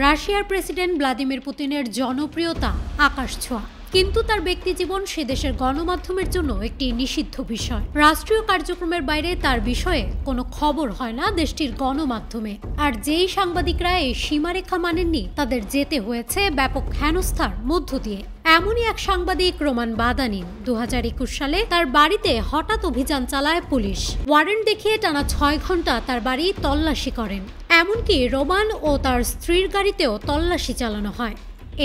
রাশিয়ার president Vladimir পুতিনের জনপ্রিয়তা আকাশছোঁয়া, কিন্তু তার ব্যক্তিজীবন সে দেশের গণমাধ্যমের জন্য একটি নিষিদ্ধ বিষয়। রাষ্ট্রীয় কার্যক্রমের বাইরে তার বিষয়ে কোনো খবর হয় না দেশটির গণমাধ্যমে। আর যেই সাংবাদিকরা এই সীমারেখা মানেননি, তাদের যেতে হয়েছে ব্যাপক হেনস্থার মধ্য দিয়ে। এমনই এক সাংবাদিক রোমান বাদানিন 2021 সালে তার বাড়িতে হঠাৎ অভিযান চালায় পুলিশ। ওয়ারেন্ট দেখিয়ে টানা 6 ঘন্টা তার বাড়ি তল্লাশি করেন। এমনকি রোমান ও তার স্ত্রীর গাড়িতেও তল্লাশি চালানো হয়।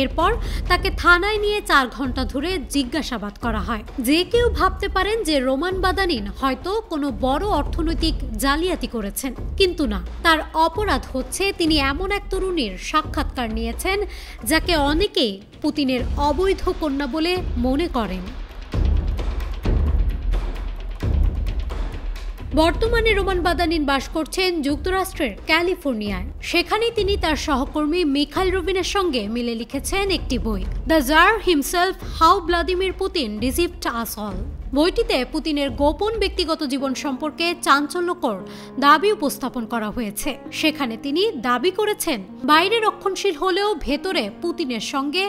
এরপর তাকে থানায় নিয়ে 4 ঘন্টা ধরে জিজ্ঞাসাবাদ করা হয়। যে কেউ ভাবতে পারেন যে রোমান বাদানিন হয়তো কোনো বড় অর্থনৈতিক জালিয়াতি করেছেন, কিন্তু না, তার অপরাধ হচ্ছে তিনি এমন এক তরুণীর সাক্ষাৎকার নিয়েছেন যাকে অনেকেই পুতিনের অবৈধ কন্যা বলে মনে করেন। বর্তমানে রোমান বাদানিন বাস করছেন যুক্তরাষ্ট্রের ক্যালিফোর্নিয়ায়। সেখানেই তিনি তার সহকর্মী মিখাইল রুবিনের সঙ্গে মিলে লিখেছেন একটি বই, the tsar himself, how Vladimir Putin deceived us all. বইটিতে পুতিনের গোপন ব্যক্তিগত জীবন সম্পর্কে চাঞ্চল্যকর দাবি উপস্থাপন করা হয়েছে। সেখানে তিনি দাবি করেছেন, বাইরে রক্ষণশীল হলেও ভেতরে পুতিনের সঙ্গে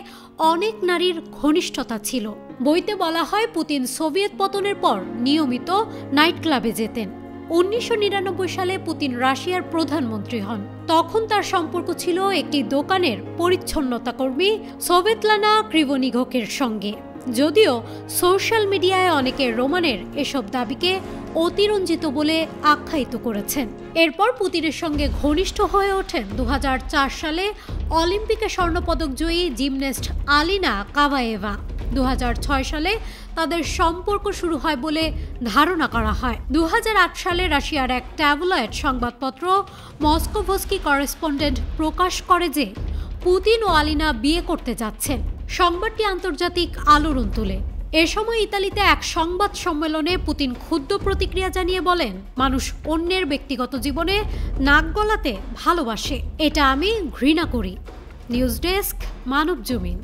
অনেক নারীর ঘনিষ্ঠতা ছিল। বইতে বলা হয়, পুতিন সোভিয়েত পতনের পর নিয়মিত নাইট ক্লাবে যেতেন। 1999 সালে পুতিন রাশিয়ার প্রধানমন্ত্রী হন। তখন তার সম্পর্ক ছিল একটি দোকানের পরিচ্ছন্নতা কর্মী সোভেতলানা ক্রিভনিঘকের সঙ্গে। যদিও সোশ্যাল মিডিয়ায় অনেকে রোমানের এসব দাবিকে অতিরঞ্জিত বলে আখ্যায়িত করেছেন। এরপর পুতিনের সঙ্গে ঘনিষ্ঠ হয়ে ওঠেন 2004 সালে অলিম্পিকে স্বর্ণপদক জয়ী জিমন্যাস্ট আলিনা কাভায়েভা। 2006 সালে তাদের সম্পর্ক শুরু হয় বলে ধারণা করা হয়। 2008 সালে রাশিয়ার এক ট্যাবলয়েড সংবাদপত্র মস্কোভস্কি করেসপন্ডেন্ট প্রকাশ করে যে পুতিন ও আলিনা বিয়ে করতে যাচ্ছেন। সংবাদটি আন্তর্জাতিক আলোড়ন তোলে। এ সময় ইতালিতে এক সংবাদ সম্মেলনে পুতিন ক্ষুব্ধ প্রতিক্রিয়া জানিয়ে বলেন, মানুষ অন্যের ব্যক্তিগত জীবনে নাক গলাতে ভালোবাসে, এটা আমি ঘৃণা করি। নিউজ ডেস্ক, মানব জমিন।